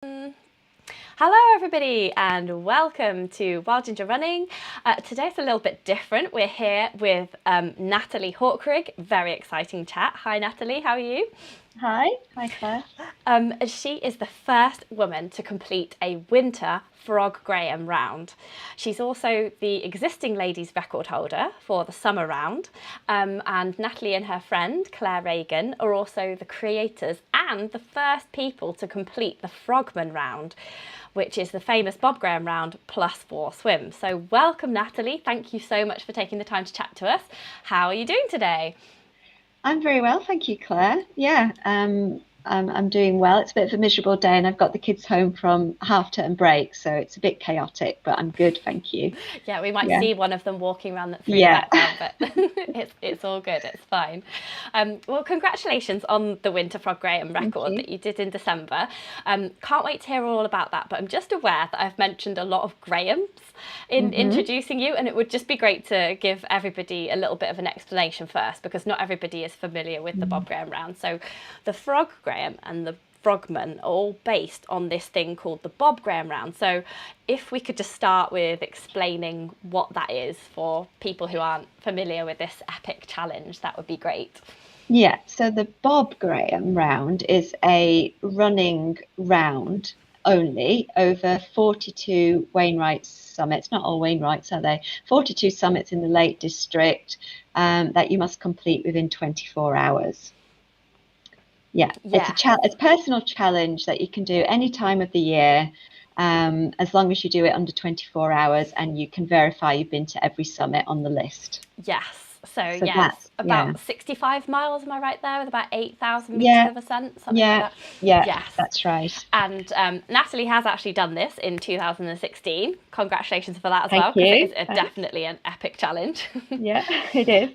Hello everybody and welcome to Wild Ginger Running. Today's a little bit different. We're here with Natalie Hawkrigg. Very exciting chat. Hi Natalie, how are you? Hi Claire. She is the first woman to complete a winter FrogMan round. She's also the existing ladies record holder for the summer round. And Natalie and her friend Clare Regan are also the creators and the first people to complete the FrogMan round, which is the famous Bob Graham round plus 4 swims. So welcome Natalie, thank you so much for taking the time to chat to us. How are you doing today? I'm very well, thank you, Claire. Yeah, I'm doing well. It's a bit of a miserable day, and I've got the kids home from half-term break, so it's a bit chaotic, but I'm good, thank you. Yeah, we might Yeah, see one of them walking around through the yeah, background, but it's all good, it's fine. Well, congratulations on the Winter Frog Graham thank record you. that you did in December. Can't wait to hear all about that, but I'm just aware that I've mentioned a lot of Grahams in hmm introducing you, and it would just be great to give everybody a little bit of an explanation first, because not everybody is familiar with the Bob Graham round. So the Frog Graham and the FrogMan are all based on this thing called the Bob Graham round. So if we could just start with explaining what that is for people who aren't familiar with this epic challenge, that would be great. Yeah, so the Bob Graham round is a running round only over 42 Wainwright summits, not all Wainwrights, are they? 42 summits in the Lake District that you must complete within 24 hours. Yeah, Yeah. it's a personal challenge that you can do any time of the year, as long as you do it under 24 hours and you can verify you've been to every summit on the list. Yes. So So yeah, it's that's yeah, about 65 miles, am I right there? With about 8,000 meters yeah, of ascent, something like yeah, that. yeah, Yes. that's right. And Natalie has actually done this in 2016. Congratulations for that as Thank well, because it you. is Thanks. definitely an epic challenge. Yeah, it is.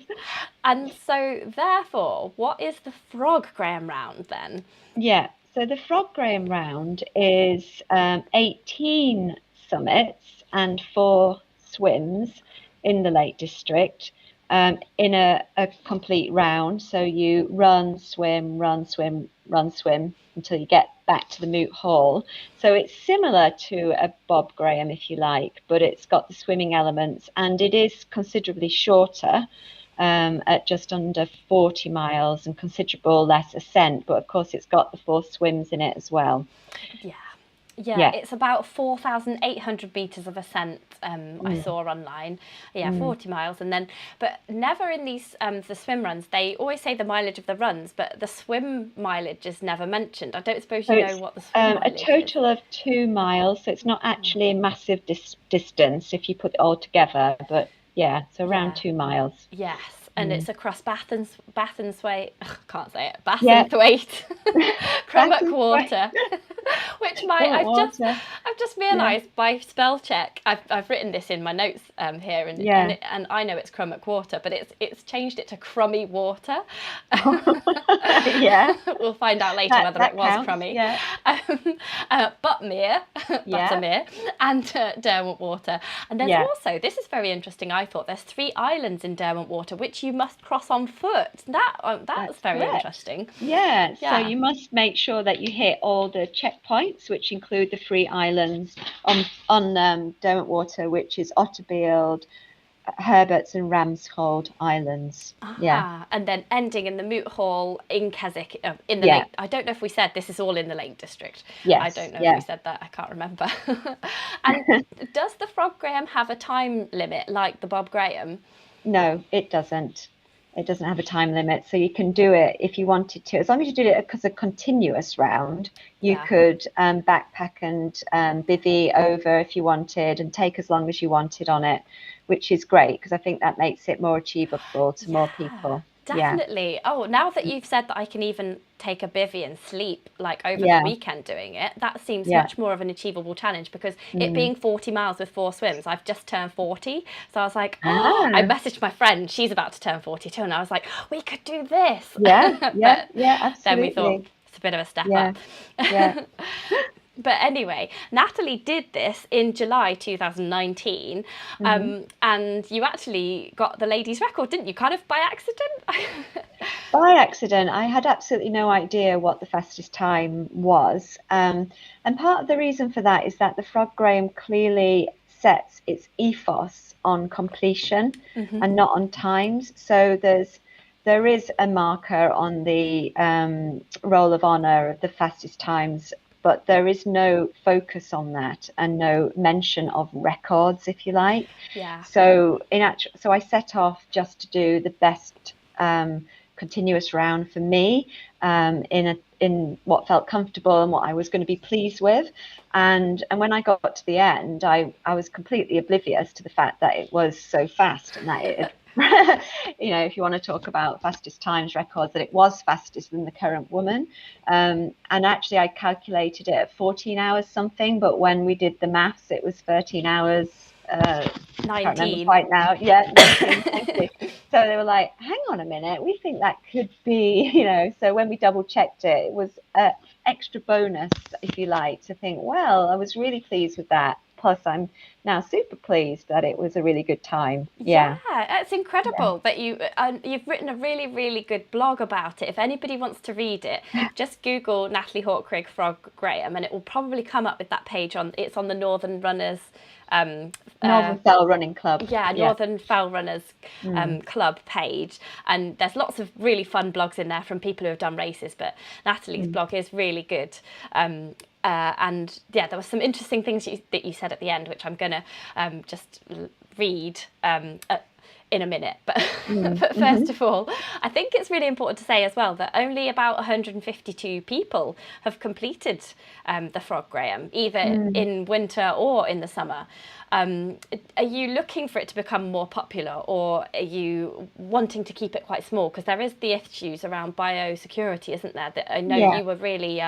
And so, therefore, what is the Frog Graham round then? Yeah. So the Frog Graham round is 18 summits and 4 swims in the Lake District, in a complete round. So you run, swim, run, swim, run, swim until you get back to the Moot Hall. So it's similar to a Bob Graham, if you like, but it's got the swimming elements and it is considerably shorter, at just under 40 miles and considerable less ascent. But of course, it's got the 4 swims in it as well. Yeah. Yeah, Yeah. it's about 4,800 meters of ascent. I Mm, saw online. Yeah, mm. 40 miles, and then, but never in these the swim runs. They always say the mileage of the runs, but the swim mileage is never mentioned. I don't suppose So you know it's what the swim a mileage is. total of 2 miles. So it's not actually a massive distance if you put it all together. But yeah, so around Yeah. 2 miles. Yes, and Mm. it's across Bathensway. Can't say it. Yeah, Bathenswaite, that's Crummock right. Water, which my Come water. I've just Yeah, realised by spell check. I've written this in my notes here, yeah. and I know it's Crummock Water, but it's changed it to Crummy Water. Yeah, We'll find out later that whether it that was counts. crummy. Yeah, Buttermere, yeah, and Derwent Water. And there's yeah. also, this is very interesting, I thought, there's 3 islands in Derwent Water which you must cross on foot. That's That's very correct. interesting. Yeah, so Yeah. you must make sure that you hit all the checkpoints, which include the 3 islands on Derwent Water, which is Otterfield, Herbert's, and Ramshold Islands. Yeah, And then ending in the Moot Hall in Keswick, in the yeah, Lake. I don't know if we said this is all in the Lake District. I yes, don't know if we yeah. said that. I can't remember. And does the Frog Graham have a time limit like the Bob Graham? No, it doesn't. It doesn't have a time limit, so you can do it if you wanted to. As long as you did it as a continuous round, you Yeah. could backpack and bivvy over if you wanted and take as long as you wanted on it, which is great because I think that makes it more achievable to more Yeah, people. Yeah, definitely. Oh, now that you've said that I can even take a bivvy and sleep like over the yeah, weekend doing it, that seems yeah. much more of an achievable challenge because it Mm. being 40 miles with 4 swims, I've just turned 40. So I was like, oh, I Ah, messaged my friend, she's about to turn 42, and I was like, we could do this. yeah, yeah, But yeah, then we thought absolutely. it's a bit of a step Yeah, up. yeah. But anyway, Natalie did this in July 2019, and you actually got the ladies' record, didn't you? Kind of by accident. By accident. I had absolutely no idea what the fastest time was. And part of the reason for that is that the Frog Graham clearly sets its ethos on completion and not on times. So there is a marker on the roll of honour of the fastest times, but there is no focus on that and no mention of records, if you like. Yeah. So so I set off just to do the best continuous round for me, in what felt comfortable and what I was going to be pleased with. And when I got to the end, I was completely oblivious to the fact that it was so fast, and that it had, if you want to talk about fastest times records, that it was faster than the current woman. And actually I calculated it at 14 hours something, but when we did the maths, it was 13 hours. 19. I can't remember quite now. Yeah, 19, thank you. So they were like, hang on a minute, we think that could be, so when we double checked it, it was an extra bonus, if you like, to think, well, I was really pleased with that. Plus, I'm now super pleased that it was a really good time. Yeah, it's incredible that you've written a really, really good blog about it. If anybody wants to read it, just Google Natalie Hawkrigg Frog Graham, and it will probably come up with that page it's on the Northern Runners. Northern Fell Running Club. Yeah, Northern Fell Runners Club page, and there's lots of really fun blogs in there from people who have done races, but Natalie's blog is really good. And yeah, there were some interesting things that you said at the end, which I'm gonna just read in a minute, but first of all, I think it's really important to say as well that only about 152 people have completed the Frog Graham, either in winter or in the summer. Are you looking for it to become more popular, or are you wanting to keep it quite small? Because there is the issues around biosecurity, isn't there, that I know you were really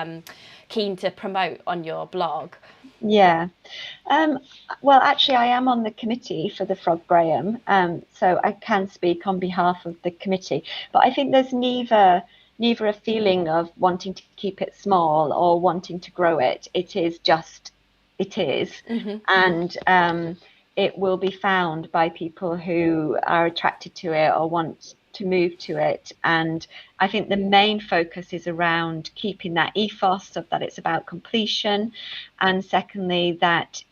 keen to promote on your blog. Yeah. Well, actually, I am on the committee for the Frog Graham, so I can speak on behalf of the committee. But I think there's neither a feeling of wanting to keep it small or wanting to grow it. It is just, it is. And it will be found by people who are attracted to it or want to move to it. And I think the main focus is around keeping that ethos of that it's about completion, and secondly that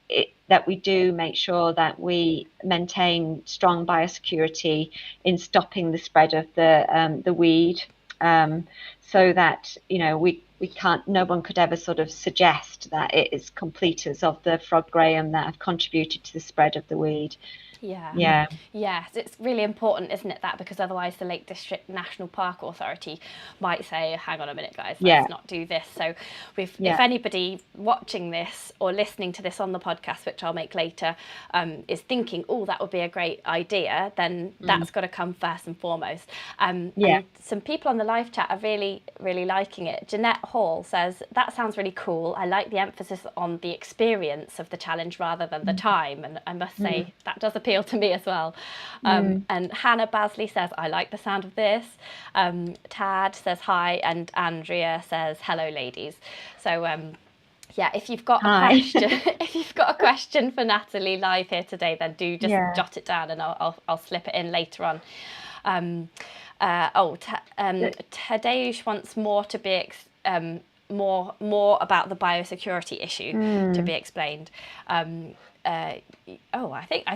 we do make sure that we maintain strong biosecurity in stopping the spread of the weed, so that we can't, no one could ever sort of suggest that it is completers of the Frog Graham that have contributed to the spread of the weed. Yes, it's really important, isn't it, that, because otherwise the Lake District National Park Authority might say, hang on a minute guys, let's not do this. So if anybody watching this or listening to this on the podcast, which I'll make later, is thinking, oh, that would be a great idea, then that's got to come first and foremost. And some people on the live chat are really, really liking it. Jeanette Hall says, that sounds really cool. I like the emphasis on the experience of the challenge rather than the time. And I must say that does appeal to me as well. And Hannah Basley says, I like the sound of this. Tad says hi, and Andrea says, hello ladies. So if you've got a question for Natalie live here today, then do just jot it down, and I'll slip it in later on. Tadeusz wants more to be more about the biosecurity issue to be explained. I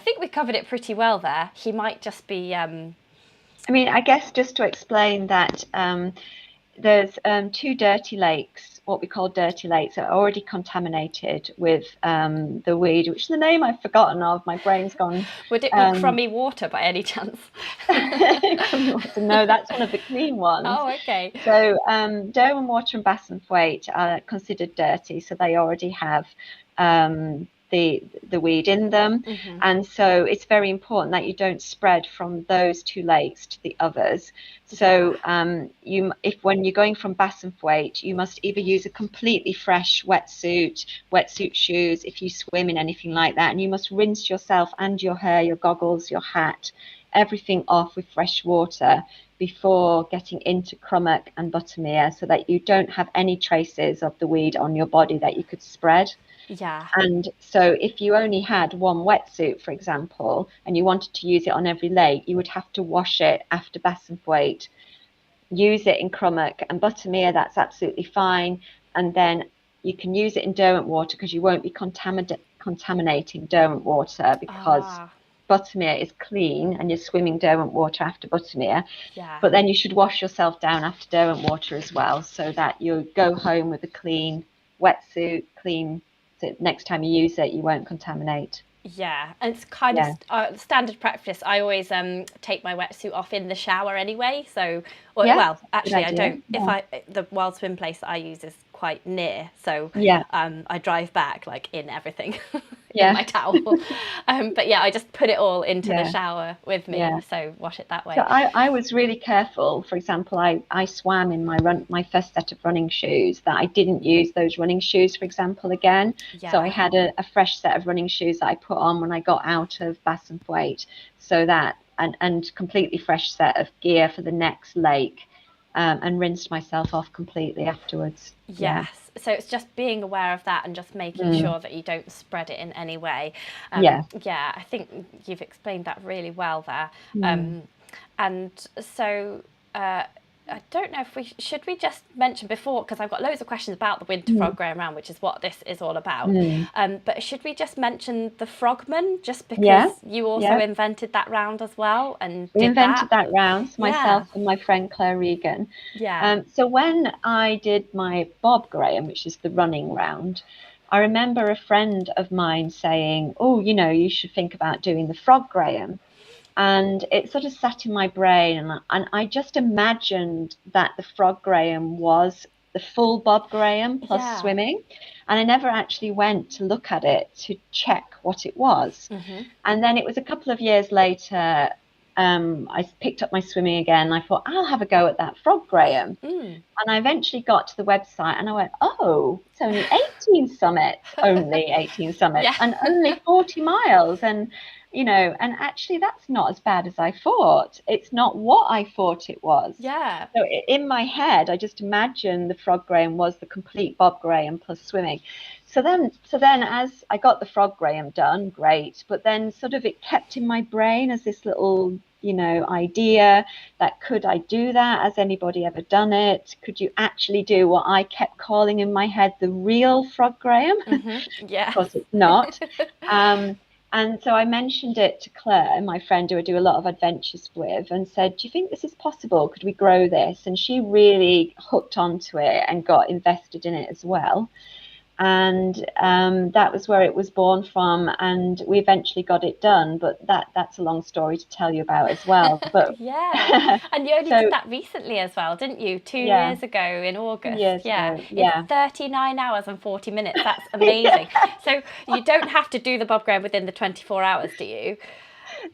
think we covered it pretty well there. He might just be. I mean, I guess just to explain that there's 2 dirty lakes, what we call dirty lakes, are already contaminated with the weed, which is the name I've forgotten of. My brain's gone. Would it be Crummy Water by any chance? Crummy Water. No, that's one of the clean ones. Oh, okay. So Derwent Water and Bassenthwaite are considered dirty, so they already have the weed in them, and so it's very important that you don't spread from those 2 lakes to the others. So when you're going from Bassenthwaite, you must either use a completely fresh wetsuit shoes if you swim in anything like that, and you must rinse yourself and your hair, your goggles, your hat, everything off with fresh water before getting into Crummock and Buttermere, so that you don't have any traces of the weed on your body that you could spread. Yeah. And so if you only had one wetsuit, for example, and you wanted to use it on every lake, you would have to wash it after Bassenthwaite, use it in Crummock and Buttermere. That's absolutely fine. And then you can use it in Derwent water, because you won't be contaminating Derwent water, because Buttermere is clean and you're swimming Derwent water after Buttermere. Yeah. But then you should wash yourself down after Derwent water as well, so that you go home with a clean wetsuit, clean, so next time you use it, you won't contaminate. Yeah, and it's kind of standard practice. I always take my wetsuit off in the shower anyway. So, well, actually, I don't. Yeah. If the wild swim place that I use is quite near, so I drive back like in everything. In my towel. But yeah, I just put it all into the shower with me, so wash it that way. So I was really careful. For example, I swam in my first set of running shoes, that I didn't use those running shoes, for example, again. So I had a fresh set of running shoes that I put on when I got out of Bassenthwaite, so that, and completely fresh set of gear for the next lake, and rinsed myself off completely afterwards. Yes. So it's just being aware of that and just making sure that you don't spread it in any way. Yeah, I think you've explained that really well there. And so I don't know if should we just mention before, because I've got loads of questions about the winter frog graham round, which is what this is all about. But should we just mention the FrogMan, just because you also invented that round as well? And we invented that round, myself and my friend Clare Regan. So when I did my Bob Graham, which is the running round, I remember a friend of mine saying, oh, you know, you should think about doing the Frog Graham. And it sort of sat in my brain, and I just imagined that the Frog Graham was the full Bob Graham plus swimming. And I never actually went to look at it to check what it was. And then it was a couple of years later, I picked up my swimming again, and I thought, I'll have a go at that Frog Graham. And I eventually got to the website, and I went, oh, it's only 18 summits, and only 40 miles. And you know, and actually that's not as bad as I thought. It's not what I thought it was. So in my head, I just imagined the Frog Graham was the complete Bob Graham plus swimming. So then as I got the Frog Graham done, great. But then sort of it kept in my brain as this little, you know, idea that, could I do that? Has anybody ever done it? Could you actually do what I kept calling in my head the real Frog Graham? Of course it's not. And so I mentioned it to Claire, my friend who I do a lot of adventures with, and said, do you think this is possible? Could we grow this? And she really hooked onto it and got invested in it as well. And that was where it was born from, and we eventually got it done. But that's a long story to tell you about as well. But and you only did that recently as well, didn't you? 2 years ago in August. 2 years ago, It's 39 hours and 40 minutes. That's amazing. So you don't have to do the Bob Graham within the 24 hours, do you?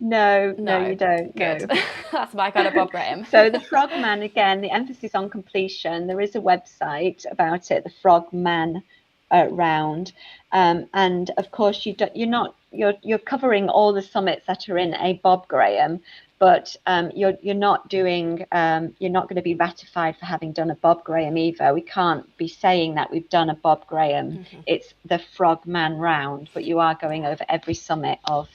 No, you don't. Good. No. That's my kind of Bob Graham. So the FrogMan, again, the emphasis on completion. There is a website about it, the FrogMan round, and of course you're covering all the summits that are in a Bob Graham, but you're not going to be ratified for having done a Bob Graham either. We can't be saying that we've done a Bob Graham. It's the FrogMan round, but you are going over every summit of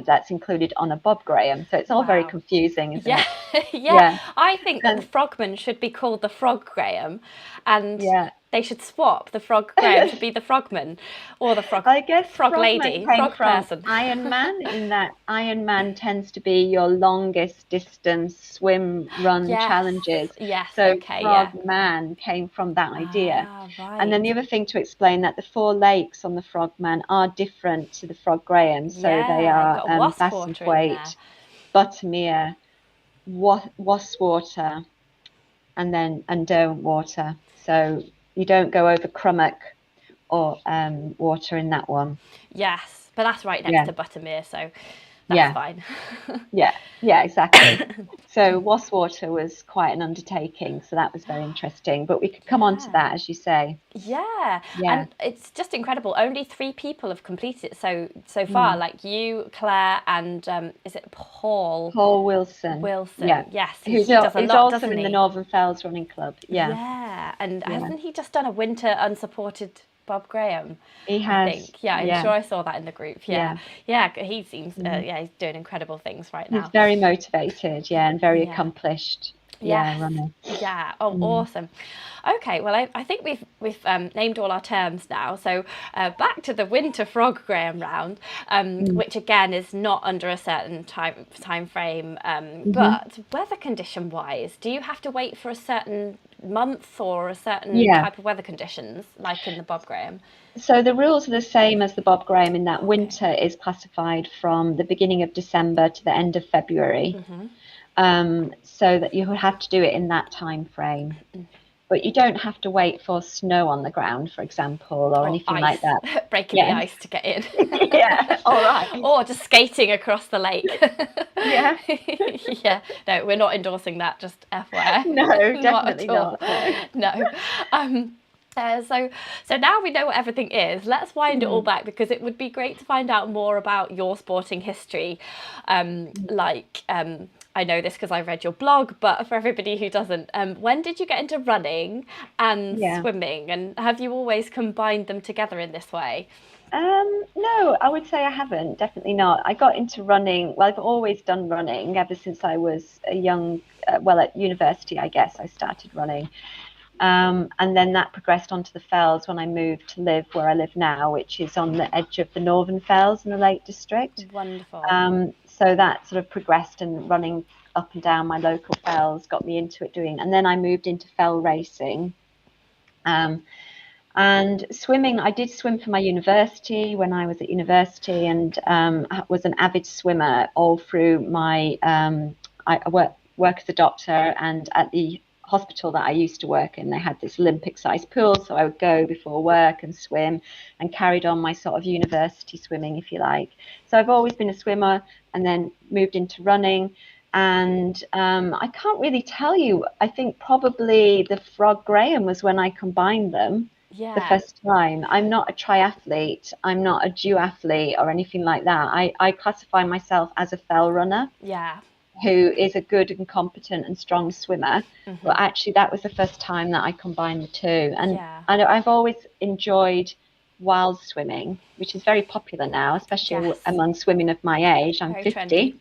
that's included on a Bob Graham. So it's all very confusing, isn't it? I think that the FrogMan should be called the Frog Graham, and they should swap. The Frog Graham should be the FrogMan, or the Frog. I guess Frog lady, Frog person. Ironman, in that Ironman tends to be your longest distance swim run challenges. So FrogMan came from that idea. And then the other thing to explain, that the 4 lakes on the FrogMan are different to the Frog Graham. So they are Bassenthwaite, Buttermere, Wasswater, and Derwent water. So you don't go over Crummock or water in that one. Yes, but that's right next to Buttermere, so that's fine. Yeah, exactly. So Wasswater was quite an undertaking, so that was very interesting. But we could come on to that, as you say. Yeah, Yeah. and it's just incredible. Only 3 people have completed it so far. Like you, Claire, and is it Paul Paul Wilson. Wilson? Yes, Who's he does a lot, also doesn't in the he? Northern Fells Running Club. Yeah. Yeah, and Yeah. hasn't he just done a winter unsupported Bob Graham? He I has. think. Yeah, I'm sure I saw that in the group. Yeah, he seems. He's doing incredible things right now. He's very motivated, and very Yeah. accomplished. Yes. Runner. Yeah. Oh, awesome. Okay. Well, I think we've named all our terms now. So back to the winter frog Graham round, which again is not under a certain time frame. But weather condition wise, do you have to wait for a certain month or a certain type of weather conditions, like in the Bob Graham? So the rules are the same as the Bob Graham in that winter is classified from the beginning of December to the end of February. So that you would have to do it in that time frame. But you don't have to wait for snow on the ground, for example, or anything ice, like that. Breaking the ice to get in. All right. Or just skating across the lake. Yeah. Yeah. No, we're not endorsing that, just FYI. No, definitely not. No. So now we know what everything is. Let's wind it all back, because it would be great to find out more about your sporting history. I know this because I read your blog, but for everybody who doesn't, when did you get into running and swimming, and have you always combined them together in this way? No, I would say I haven't. Definitely not. I got into running. Well, I've always done running ever since I was a young. At university, I guess I started running. And then that progressed onto the Fells when I moved to live where I live now, which is on the edge of the Northern Fells in the Lake District. Wonderful. So that sort of progressed, and running up and down my local fells got me into it and then I moved into fell racing. And swimming, I did swim for my university when I was at university, and was an avid swimmer all through my, I work as a doctor, and at the hospital that I used to work in, they had this Olympic-sized pool, so I would go before work and swim, and carried on my sort of university swimming, if you like. So I've always been a swimmer, and then moved into running. And I can't really tell you. I think probably the Frog Graham was when I combined them the first time. I'm not a triathlete. I'm not a duathlete or anything like that. I classify myself as a fell runner. Yeah. Who is a good and competent and strong swimmer. But actually that was the first time that I combined the two. And I've always enjoyed wild swimming, which is very popular now, especially among swimming of my age. I'm very 50.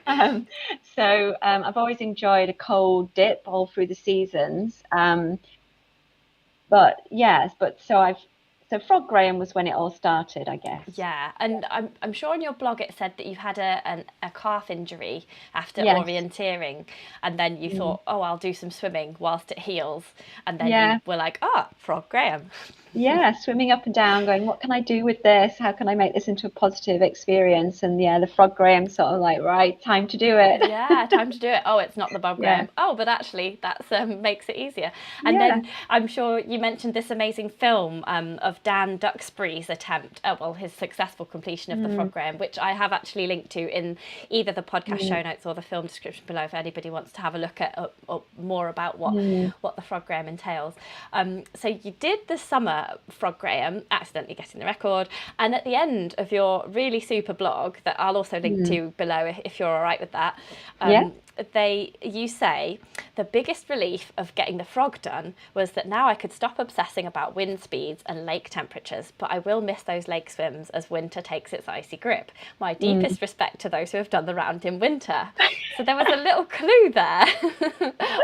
I've always enjoyed a cold dip all through the seasons. So Frog Graham was when it all started, I guess. Yeah, and I'm sure in your blog it said that you had a calf injury after orienteering, and then you thought, oh, I'll do some swimming whilst it heals, and then you were like, Frog Graham. Yeah, swimming up and down, going, what can I do with this? How can I make this into a positive experience? And the Frog Graham sort of like, right, time to do it. Yeah, time to do it. Oh, it's not the Bob Graham. Oh, but actually that's makes it easier. And then I'm sure you mentioned this amazing film of Dan Duxbury's attempt, his successful completion of the Frog Graham, which I have actually linked to in either the podcast show notes or the film description below if anybody wants to have a look at more about what the Frog Graham entails. So you did the summer Frog Graham, accidentally getting the record, and at the end of your really super blog that I'll also link to below if you're all right with that, you say the biggest relief of getting the frog done was that now I could stop obsessing about wind speeds and lake temperatures, but I will miss those lake swims as winter takes its icy grip. My deepest respect to those who have done the round in winter. So there was a little clue there,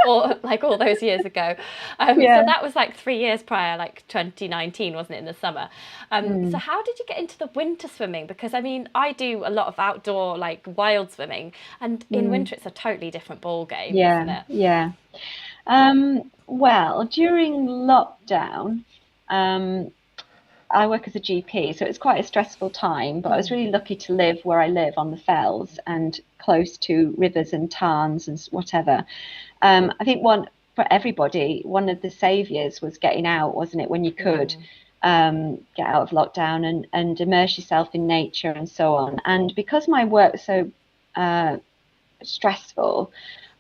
or like all those years ago. So that was like 3 years prior, like 2019, wasn't it, in the summer? So how did you get into the winter swimming? Because I mean, I do a lot of outdoor, like wild swimming, and in winter it's a totally different ball game, isn't it? Yeah. Well, during lockdown, I work as a GP, so it's quite a stressful time, but I was really lucky to live where I live on the Fells and close to rivers and tarns and whatever. I think for everybody, one of the saviours was getting out, wasn't it, when you could. get out of lockdown and immerse yourself in nature and so on. And because my work was so stressful,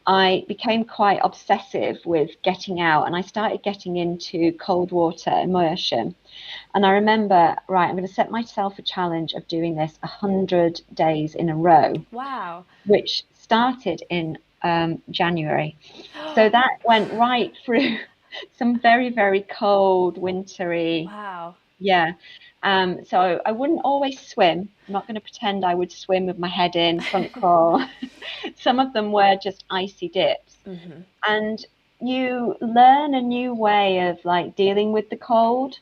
I became quite obsessive with getting out, and I started getting into cold water immersion. And I remember, right, I'm going to set myself a challenge of doing this 100 days in a row. Wow. Which started in January. So that went right through some very, very cold, wintry. Wow. Yeah. So I wouldn't always swim. I'm not going to pretend I would swim with my head in, front crawl. Some of them were just icy dips. Mm-hmm. And you learn a new way of like dealing with the cold.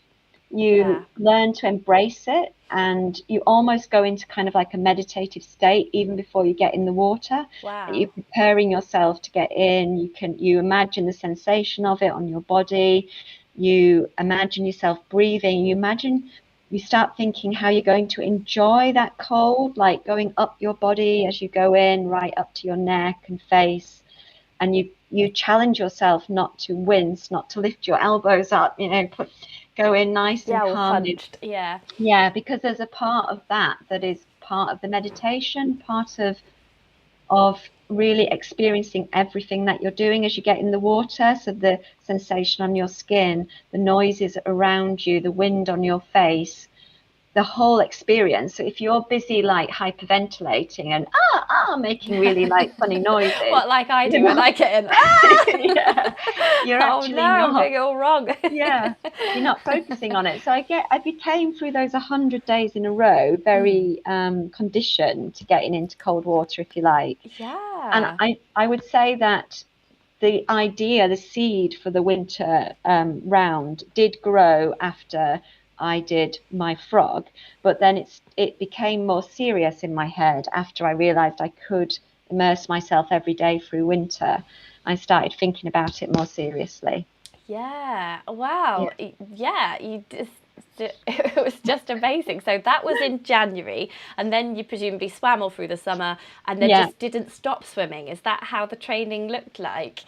You learn to embrace it, and you almost go into kind of like a meditative state even before you get in the water. Wow. You're preparing yourself to get in. You imagine the sensation of it on your body. You imagine yourself breathing. You start thinking how you're going to enjoy that cold, like going up your body as you go in, right up to your neck and face. And you challenge yourself not to wince, not to lift your elbows up, go in nice and calm. Yeah, because there's a part of that is part of the meditation, part of really experiencing everything that you're doing as you get in the water. So the sensation on your skin, the noises around you, the wind on your face, the whole experience. So if you're busy like hyperventilating and making really like funny noises, what, like I do when I get in, yeah, you're actually not. I'm doing it all wrong. Yeah, you're not focusing on it. So I became through those 100 days in a row very conditioned to getting into cold water, if you like. Yeah. And I would say that the idea, the seed for the winter round did grow after I did my frog, but then it became more serious in my head after I realized I could immerse myself every day through winter. I started thinking about it more seriously. Yeah. Wow. Yeah. It was just amazing. So that was in January, and then you presumably swam all through the summer, and then just didn't stop swimming. Is that how the training looked like?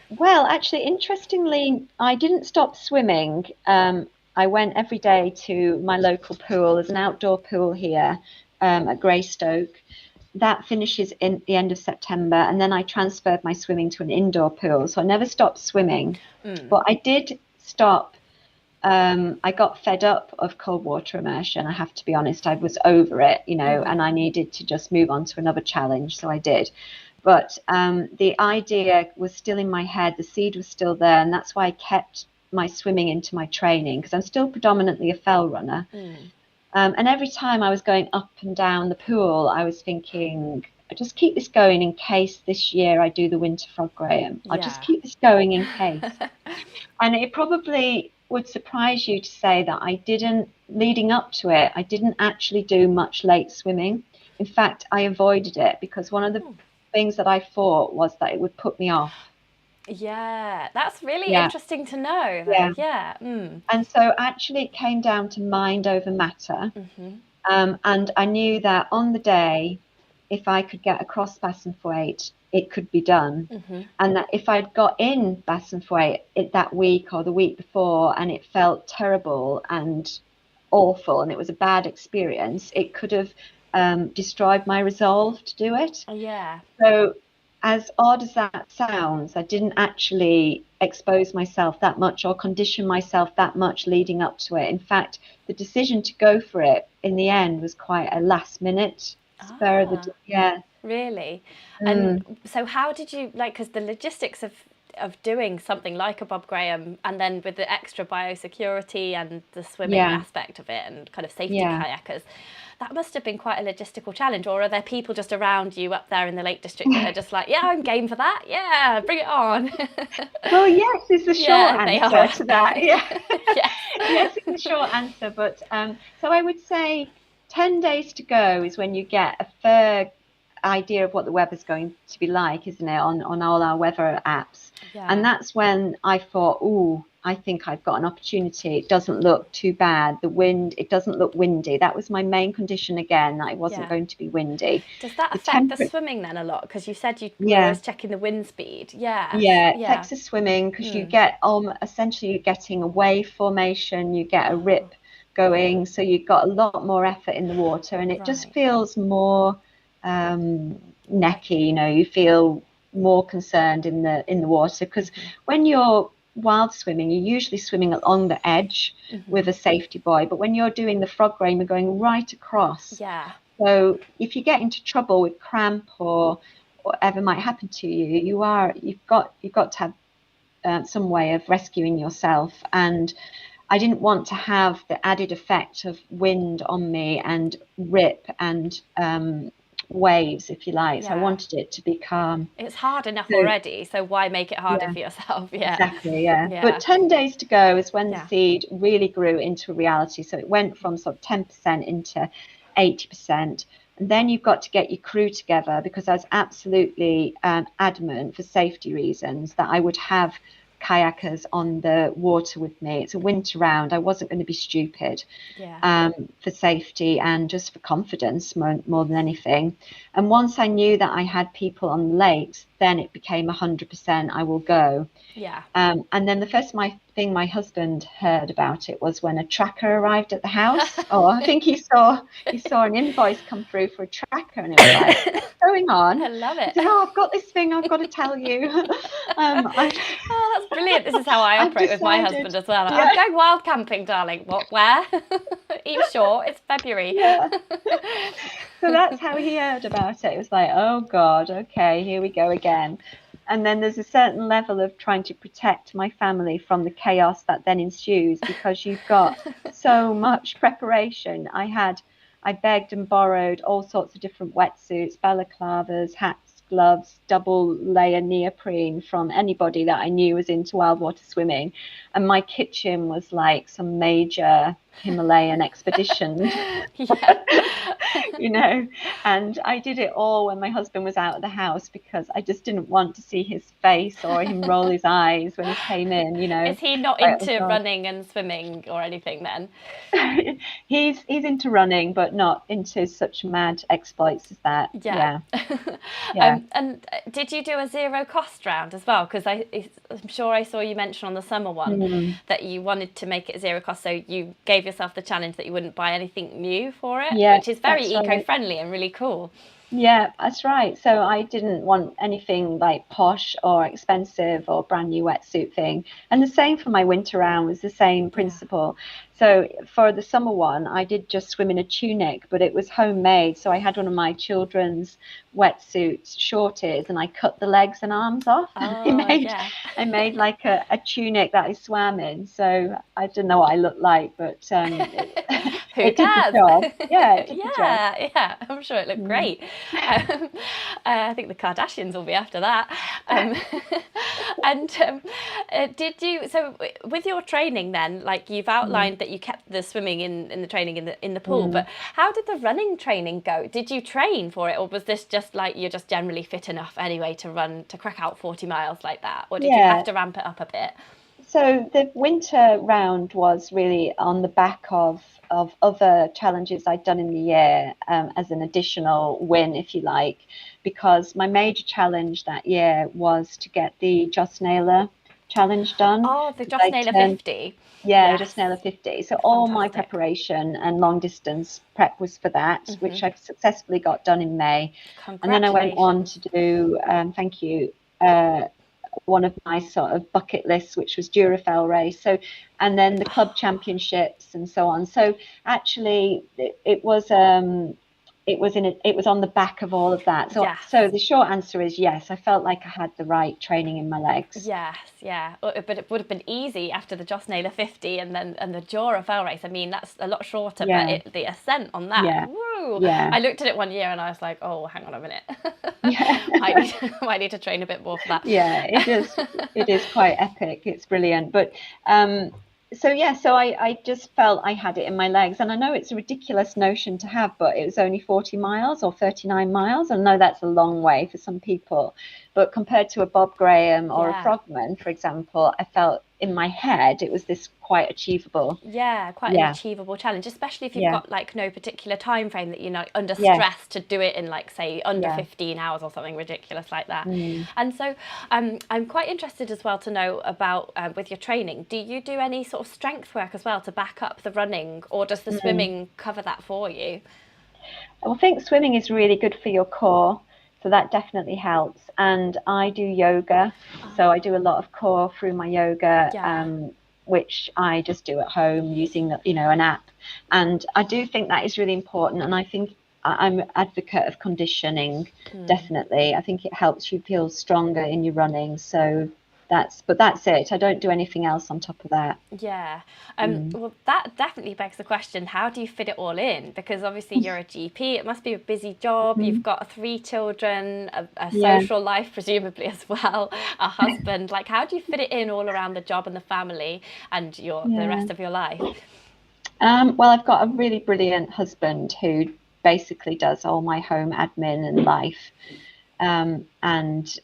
Well, actually, interestingly, I didn't stop swimming. I went every day to my local pool. There's an outdoor pool here at Greystoke. That finishes in the end of September, and then I transferred my swimming to an indoor pool. So I never stopped swimming, but I did stop. I got fed up of cold water immersion. I have to be honest. I was over it, and I needed to just move on to another challenge. So I did. But the idea was still in my head. The seed was still there, and that's why I kept my swimming into my training, because I'm still predominantly a fell runner. And every time I was going up and down the pool, I was thinking, I just keep this going in case this year I do the Winter Frog Graham. I'll just keep this going in case. And it probably would surprise you to say that leading up to it, I didn't actually do much late swimming. In fact, I avoided it because one of the things that I thought was that it would put me off. Yeah, that's really interesting to know. Yeah. And so actually it came down to mind over matter. And I knew that on the day, if I could get across Bassenthwaite, it could be done. And that if I'd got in Bassenthwaite that week or the week before and it felt terrible and awful and it was a bad experience, it could have destroyed my resolve to do it. So as odd as that sounds, I didn't actually expose myself that much or condition myself that much leading up to it. In fact, the decision to go for it in the end was quite a last minute spur of the Really? And so how did you, because the logistics of doing something like a Bob Graham, and then with the extra biosecurity and the swimming aspect of it and kind of safety kayakers, that must have been quite a logistical challenge. Or are there people just around you up there in the Lake District that are just like, yeah, I'm game for that. Yeah, bring it on. Well, yes, is the short answer to that. Yes, is the short answer. But so I would say 10 days to go is when you get a fair idea of what the weather's going to be like, isn't it, on all our weather apps. And that's when I thought, I think I've got an opportunity. It doesn't look too bad. The wind, it doesn't look windy. That was my main condition again, that it wasn't going to be windy. Does that The affect the swimming then a lot? Because you said you were yeah, always checking the wind speed. Yeah. yeah, it Yeah. affects the swimming because you get essentially you're getting a wave formation, you get a rip going, so you've got a lot more effort in the water, and it just Right. feels more necky. You know, you feel more concerned in the water because when you're wild swimming, you're usually swimming along the edge with a safety buoy, but when you're doing the frog game, you're going right across. Yeah. So if you get into trouble with cramp or whatever might happen to you, you've got to have some way of rescuing yourself. And I didn't want to have the added effect of wind on me and rip and waves, if you like. So I wanted it to be calm. It's hard enough So, already, so why make it harder yeah, for yourself? Yeah. exactly, yeah. Yeah. But 10 days to go is when the Yeah. seed really grew into reality. So it went from sort of 10% into 80%. And then you've got to get your crew together because I was absolutely adamant for safety reasons that I would have kayakers on the water with me. It's a winter round. I wasn't going to be stupid. For safety and just for confidence more than anything. And once I knew that I had people on the lakes, then it became 100% I will go. Yeah. And then the first thing my husband heard about it was when a tracker arrived at the house. Oh, I think he saw an invoice come through for a tracker, and it was like, what's going on? I love it. He said, oh, I've got this thing I've got to tell you. Oh, that's brilliant. This is how I operate with my husband as well. Yeah. I'm going wild camping, darling. What? Where? Are you sure? It's February. Yeah. So that's how he heard about it. It was like, oh God, okay, here we go again. And then there's a certain level of trying to protect my family from the chaos that then ensues because you've got so much preparation. I begged and borrowed all sorts of different wetsuits, balaclavas, hats, gloves, double layer neoprene from anybody that I knew was into wild water swimming. And my kitchen was like some major Himalayan expedition. You know, and I did it all when my husband was out of the house because I just didn't want to see his face or him roll his eyes when he came in, you know. Is he not into running and swimming or anything then? He's into running, but not into such mad exploits as that. Yeah. And did you do a zero cost round as well? Because I'm sure I saw you mention on the summer one that you wanted to make it zero cost, so you gave yourself the challenge that you wouldn't buy anything new for it, which is very eco-friendly and really cool. Yeah, that's right. So I didn't want anything like posh or expensive or brand new wetsuit thing. And the same for my winter round was the same principle. So for the summer one, I did just swim in a tunic, but it was homemade. So I had one of my children's wetsuits, shorties, and I cut the legs and arms off. I made like a tunic that I swam in. So I don't know what I looked like, but Who cares? Yeah, I'm sure it looked great. I think the Kardashians will be after that. Did you? So with your training, then, like you've outlined that you kept the swimming in the training in the pool, but how did the running training go? Did you train for it, or was this just like you're just generally fit enough anyway to crack out 40 miles like that, or did you have to ramp it up a bit? So the winter round was really on the back of other challenges I'd done in the year as an additional win, if you like, because my major challenge that year was to get the Joss Naylor challenge done. Oh, the Joss Naylor 50. Yeah, Joss Naylor 50. So all my preparation and long distance prep was for that, which I've successfully got done in May. And then I went on to do, thank you, one of my sort of bucket lists, which was Durafell race. So, and then the club championships and so on. So actually, it was on the back of all of that. So, so the short answer is yes. I felt like I had the right training in my legs. Yes, yeah. But it would have been easy after the Joss Naylor 50 and the Durafell race. I mean, that's a lot shorter, but the ascent on that. Woo! I looked at it one year and I was like, oh, hang on a minute. I need to train a bit more for that. Yeah, it is. It is quite epic. It's brilliant. But so I just felt I had it in my legs, and I know it's a ridiculous notion to have, but it was only 40 miles or 39 miles. I know that's a long way for some people, but compared to a Bob Graham or a Frogman, for example, I felt in my head, it was this quite achievable. Yeah, quite an Yeah, achievable challenge, especially if you've yeah, got like no particular time frame that you're not under yes, stress to do it in, like, say, under yeah. 15 hours or something ridiculous like that. Mm. And so I'm quite interested as well to know about, with your training, do you do any sort of strength work as well to back up the running, or does the swimming cover that for you? I think swimming is really good for your core, so that definitely helps. And I do yoga, so I do a lot of core through my yoga, Yeah. which I just do at home using an app. And I do think that is really important. And I think I'm an advocate of conditioning, definitely. I think it helps you feel stronger in your running. So that's it. I don't do anything else on top of that. Yeah. Well, that definitely begs the question, how do you fit it all in? Because obviously you're a GP, it must be a busy job. You've got 3 children, a Yeah. social life, presumably, as well, a husband. Like, how do you fit it in all around the job and the family and the Yeah. rest of your life? Well, I've got a really brilliant husband who basically does all my home admin and life. And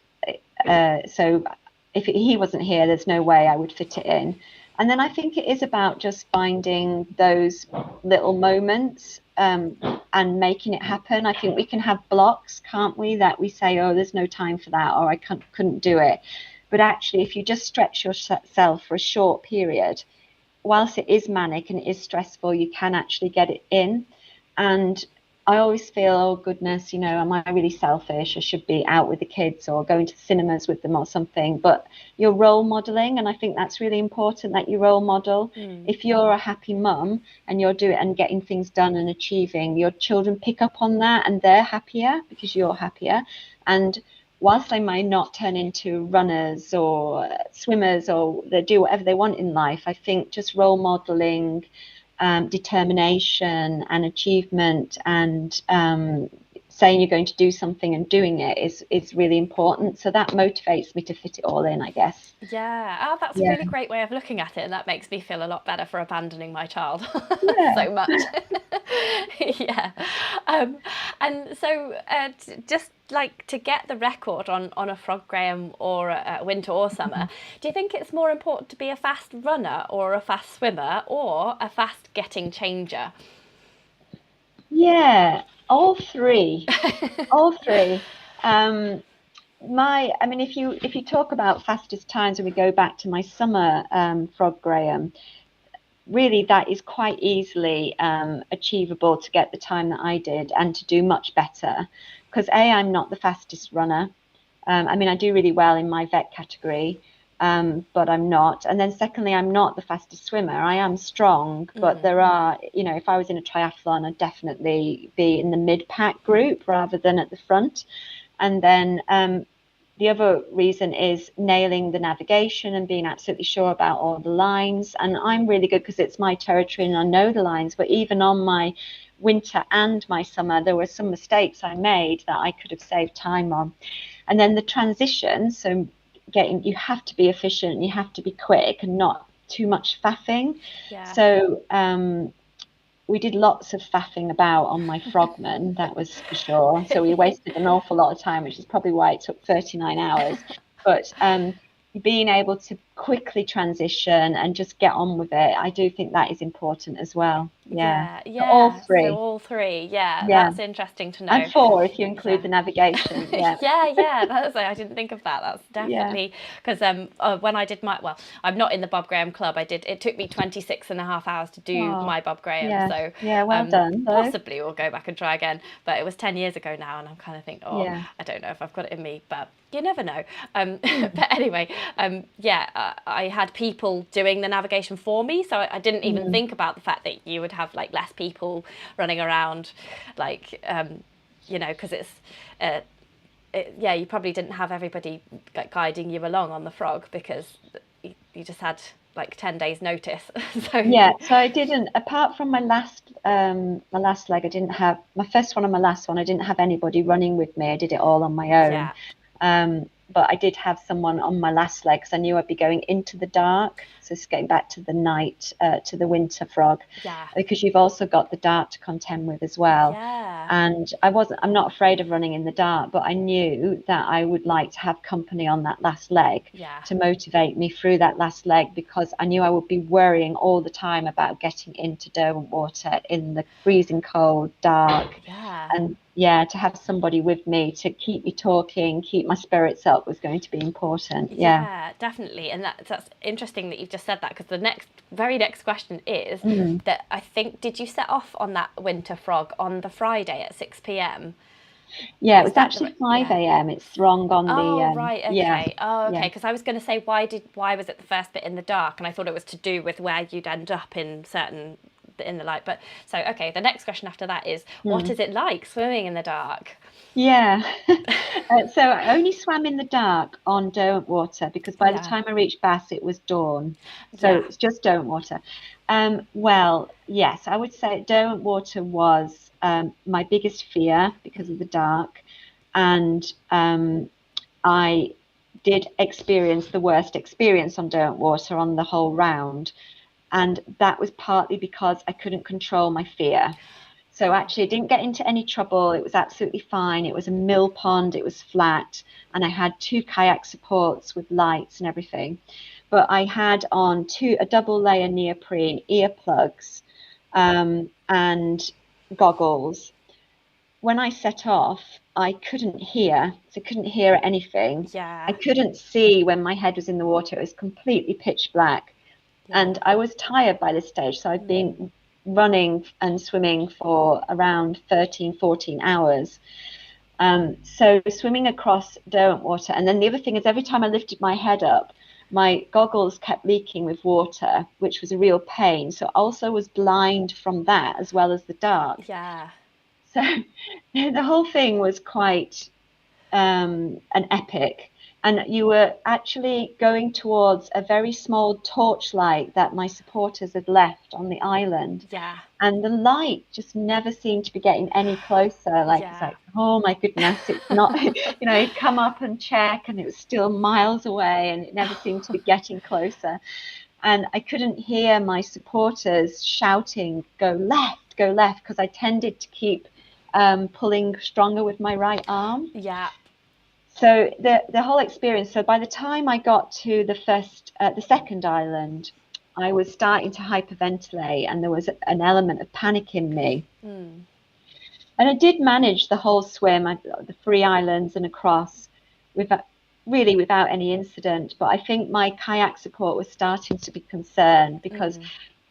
so if he wasn't here, there's no way I would fit it in. And then I think it is about just finding those little moments and making it happen. I think we can have blocks, can't we, that we say, oh, there's no time for that, or I couldn't do it. But actually, if you just stretch yourself for a short period, whilst it is manic and it is stressful, you can actually get it in. And I always feel, oh goodness, am I really selfish? I should be out with the kids or going to the cinemas with them or something. But you're role modeling, and I think that's really important, that you role model. If you're a happy mum and you're doing and getting things done and achieving, your children pick up on that and they're happier because you're happier. And whilst they may not turn into runners or swimmers or they do whatever they want in life, I think just role modeling determination and achievement and saying you're going to do something and doing it is really important. So that motivates me to fit it all in, I guess. Yeah. Oh, that's a Yeah. really great way of looking at it. And that makes me feel a lot better for abandoning my child Yeah. so much. Yeah. And so just like to get the record on a Frog Graham or a winter or summer, do you think it's more important to be a fast runner or a fast swimmer or a fast getting changer? Yeah, all three. All three. I mean, if you talk about fastest times, and we go back to my summer Frog Graham, really that is quite easily achievable to get the time that I did and to do much better. Because I'm not the fastest runner. I mean, I do really well in my vet category, but I'm not. And then secondly, I'm not the fastest swimmer. I am strong, but there are, if I was in a triathlon, I'd definitely be in the mid-pack group rather than at the front. And then the other reason is nailing the navigation and being absolutely sure about all the lines. And I'm really good because it's my territory and I know the lines. But even on my winter and my summer, there were some mistakes I made that I could have saved time on. And then the transition, so you have to be efficient, you have to be quick and not too much faffing. Yeah. So we did lots of faffing about on my FrogMan, that was for sure. So we wasted an awful lot of time, which is probably why it took 39 hours. But being able to quickly transition and just get on with it, I do think that is important as well. Yeah. All three. So all three. Yeah, Yeah. that's interesting to know. And 4 if you include the navigation. Yeah. I didn't think of that. That's definitely because when I did I'm not in the Bob Graham Club. It took me 26.5 hours to do my Bob Graham. Yeah. So well done. Possibly we'll go back and try again. But it was 10 years ago now, and I'm kind of thinking, I don't know if I've got it in me, but you never know. But anyway, I had people doing the navigation for me, so I didn't even think about the fact that you would have like less people running around, like because you probably didn't have everybody guiding you along on the Frog because you just had like 10 days notice. So I didn't, apart from my last leg, I didn't have my first one and my last one, I didn't have anybody running with me. I did it all on my own. but I did have someone on my last leg because I knew I'd be going into the dark. So it's getting back to the night, to the winter frog, because you've also got the dark to contend with as well. Yeah. And I'm not afraid of running in the dark, but I knew that I would like to have company on that last leg to motivate me through that last leg, because I knew I would be worrying all the time about getting into Derwent Water in the freezing cold, dark. Yeah. And yeah, to have somebody with me to keep me talking, keep my spirits up was going to be important. Yeah, definitely. And that's interesting that you've just said that, because the very next question is that I think, did you set off on that winter frog on the Friday at 6 p.m? Yeah, it was actually 5 a.m. It's wrong on the. Oh, right, okay. Yeah, oh, okay. Because I was going to say, why was it the first bit in the dark? And I thought it was to do with where you'd end up in the light. But so, okay, the next question after that is, what is it like swimming in the dark? Yeah. So I only swam in the dark on Derwent Water, because by the time I reached Bass, it was dawn. So it's just Derwent Water. Well, yes, I would say Derwent Water was my biggest fear because of the dark. And I did experience the worst experience on Derwent Water on the whole round. And that was partly because I couldn't control my fear. So actually, I didn't get into any trouble. It was absolutely fine. It was a mill pond. It was flat. And I had 2 kayak supports with lights and everything. But I had on a double layer neoprene earplugs and goggles. When I set off, I couldn't hear. So I couldn't hear anything. Yeah. I couldn't see when my head was in the water. It was completely pitch black. And I was tired by this stage. So I'd been running and swimming for around 13-14 hours. So swimming across Derwent Water. And then the other thing is, every time I lifted my head up, my goggles kept leaking with water, which was a real pain. So I also was blind from that, as well as the dark. Yeah. So the whole thing was quite an epic. And you were actually going towards a very small torchlight that my supporters had left on the island. Yeah. And the light just never seemed to be getting any closer. It's like, oh my goodness, it's not, you'd come up and check and it was still miles away, and it never seemed to be getting closer. And I couldn't hear my supporters shouting, go left, because I tended to keep pulling stronger with my right arm. Yeah. So the whole experience. So by the time I got to the second island, I was starting to hyperventilate, and there was an element of panic in me. And I did manage the whole swim, the 3 islands and across, without any incident. But I think my kayak support was starting to be concerned, because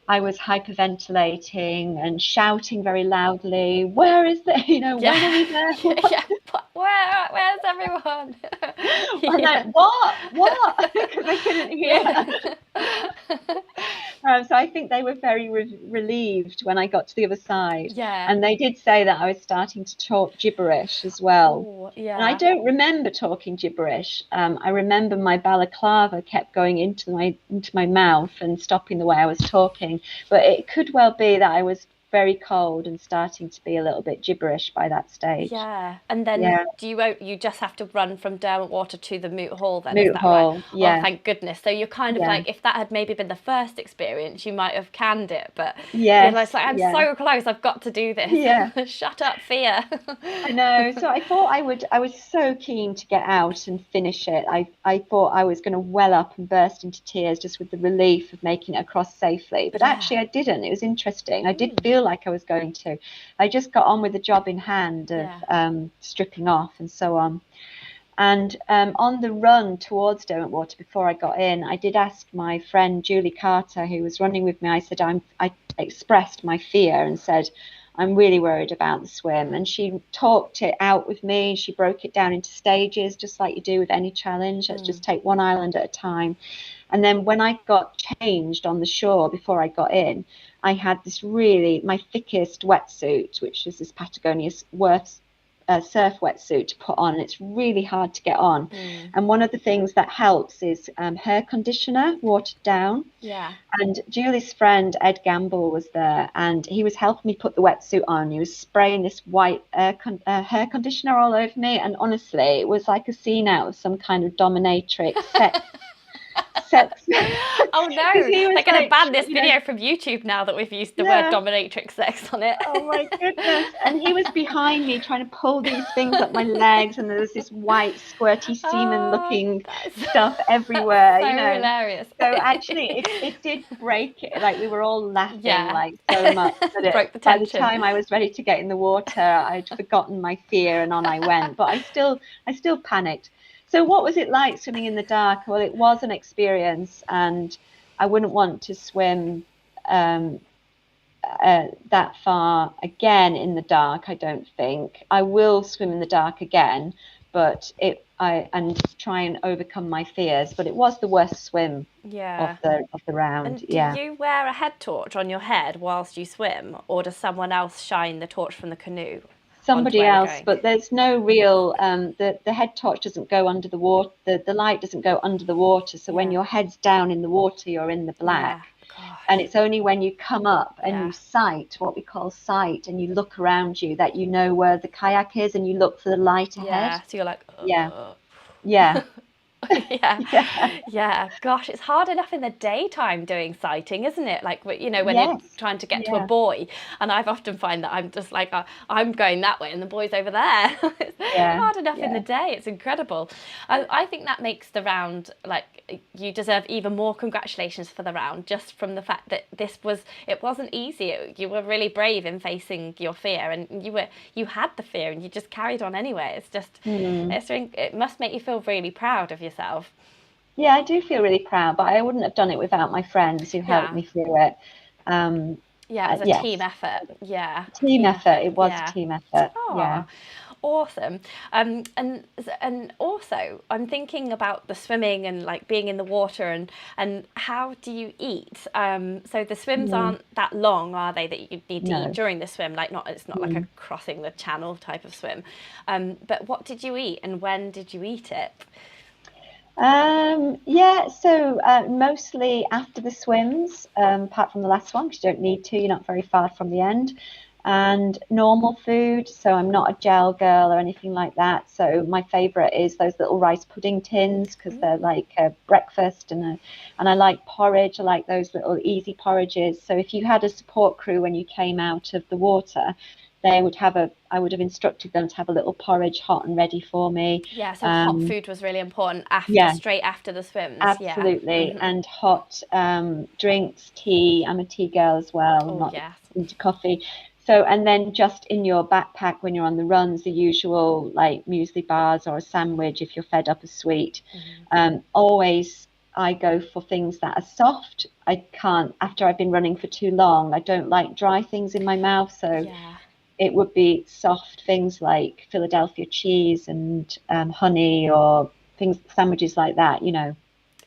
I was hyperventilating and shouting very loudly, where is the, when are we there? Where's everyone? I'm like, what? Because I couldn't hear. So I think they were very relieved when I got to the other side. Yeah. And they did say that I was starting to talk gibberish as well. Ooh, yeah. And I don't remember talking gibberish. I remember my balaclava kept going into my mouth and stopping the way I was talking. But it could well be that I was very cold and starting to be a little bit gibberish by that stage. Yeah. And then you just have to run from Derwent Water to the Moot Hall then? Moot Hall, right? yeah. Oh, thank goodness. So you're kind of like, if that had maybe been the first experience, you might have canned it, but you're like, I'm so close, I've got to do this. Yeah. Shut up, fear. I know. So I thought I was so keen to get out and finish it. I thought I was going to well up and burst into tears just with the relief of making it across safely. But actually I didn't. It was interesting. I did feel like I was going to. I just got on with the job in hand of stripping off and so on. And on the run towards Derwent Water, before I got in, I did ask my friend Julie Carter, who was running with me. I said, I expressed my fear and said, I'm really worried about the swim. And she talked it out with me. She broke it down into stages, just like you do with any challenge. Let's just take one island at a time. And then when I got changed on the shore before I got in, I had my thickest wetsuit, which is this Patagonia Worth surf wetsuit to put on, and it's really hard to get on. And one of the things that helps is hair conditioner, watered down. Yeah. And Julie's friend Ed Gamble was there, and he was helping me put the wetsuit on. He was spraying this white hair conditioner all over me, and honestly, it was like a scene out of some kind of dominatrix sex. Oh no, they're going to ban this video from YouTube now that we've used the word dominatrix sex on it. Oh my goodness. And he was behind me trying to pull these things up my legs, and there was this white squirty semen looking stuff everywhere. So you know, hilarious. So actually it did break it. Like, we were all laughing like so much that broke the by tension. the time I was ready to get in the water, I'd forgotten my fear, and on I went. But I still panicked. So what was it like swimming in the dark? Well, it was an experience, and I wouldn't want to swim that far again in the dark. I don't think I will swim in the dark again, but and try and overcome my fears. But it was the worst swim of the round. And do you wear a head torch on your head whilst you swim, or does someone else shine the torch from the canoe? Somebody else, but there's no real the head torch doesn't go under the water, the light doesn't go under the water, so when your head's down in the water, you're in the black. And it's only when you come up and you sight, what we call sight, and you look around you, that you know where the kayak is, and you look for the light ahead. So you're like, yeah. Gosh, it's hard enough in the daytime doing sighting, isn't it? Like, you know, when you're trying to get to a buoy, and I've often find that I'm just like, I'm going that way and the buoy's over there. It's hard enough in the day. It's incredible. I think that makes the round, like, you deserve even more congratulations for the round, just from the fact that it wasn't easy. You were really brave in facing your fear, and you had the fear, and you just carried on anyway. It's just, it must make you feel really proud of yourself. Yeah, I do feel really proud, but I wouldn't have done it without my friends who helped me through it. It was a team effort. Team effort. It was a team effort. Awesome. And also I'm thinking about the swimming and like being in the water, and how do you eat? So the swims aren't that long, are they, that you need to eat during the swim? Like, it's not like a crossing the channel type of swim. But what did you eat, and when did you eat it? So mostly after the swims, apart from the last one, because you don't need to, you're not very far from the end, and normal food. So I'm not a gel girl or anything like that. So my favorite is those little rice pudding tins, because they're like a breakfast, and I like porridge. I like those little easy porridges. So if you had a support crew when you came out of the water, I would have instructed them to have a little porridge hot and ready for me. Yeah, so hot food was really important straight after the swims. Absolutely. And hot drinks, tea. I'm a tea girl as well, not into coffee. So, and then just in your backpack when you're on the runs, the usual like muesli bars or a sandwich if you're fed up a sweet. Always I go for things that are soft. I can't, after I've been running for too long, I don't like dry things in my mouth. So it would be soft things like Philadelphia cheese and honey, or sandwiches like that, you know.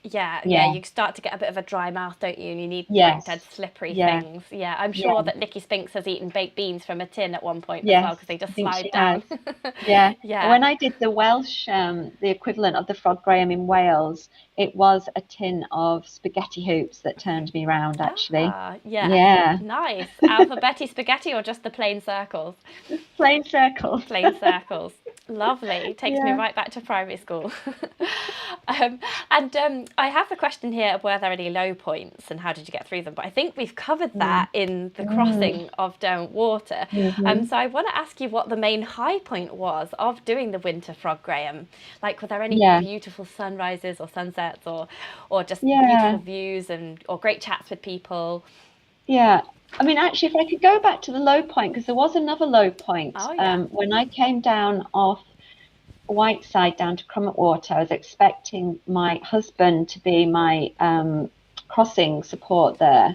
Yeah, you start to get a bit of a dry mouth, don't you? And you need like dead slippery things. Yeah, I'm sure that Nikki Spinks has eaten baked beans from a tin at one point as well, because they just slide down. When I did the Welsh, the equivalent of the Frog Graham in Wales, it was a tin of spaghetti hoops that turned me round, actually. Nice. Alphabetti spaghetti, or just the plain circles? Plain circles. Plain circles. Lovely. Takes me right back to primary school. I have the question here of, were there any low points and how did you get through them? But I think we've covered that in the crossing of Derwent Water. So I want to ask you what the main high point was of doing the winter Frog Graham. Like, were there any beautiful sunrises or sunsets, or just beautiful views or great chats with people? Yeah. I mean, actually, if I could go back to the low point, because there was another low point. When I came down off Whiteside down to Crummet Water, I was expecting my husband to be my crossing support there.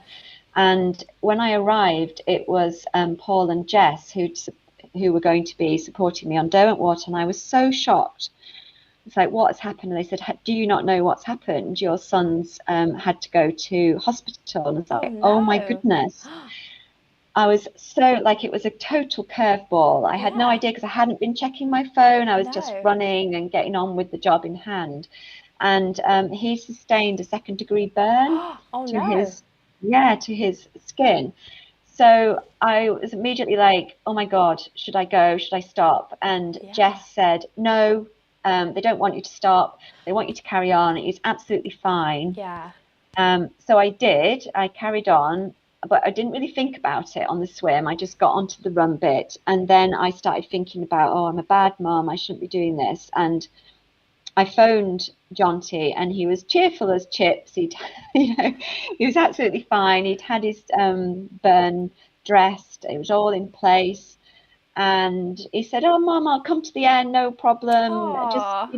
And when I arrived, it was Paul and Jess who were going to be supporting me on Derwent Water. And I was so shocked. It's like, what has happened? And they said, do you not know what's happened? Your son's had to go to hospital. And I was like, oh my goodness. I was so like, it was a total curveball. I had no Yeah. idea because I hadn't been checking my phone. I was just No. running and getting on with the job in hand. And he sustained a second-degree burn Oh to no. his, yeah, to his skin. So I was immediately like, oh my God, should I go? Should I stop? And Yeah. Jess said, no, they don't want you to stop. They want you to carry on. It's absolutely fine. Yeah. So I did. I carried on, but I didn't really think about it on the swim. I just got onto the run bit, and then I started thinking about, oh, I'm a bad mum. I shouldn't be doing this. And I phoned Jonty, and he was cheerful as chips. He'd, he was absolutely fine. He'd had his burn dressed. It was all in place. And he said, "Oh, Mum, I'll come to the end, no problem." Just, Oh.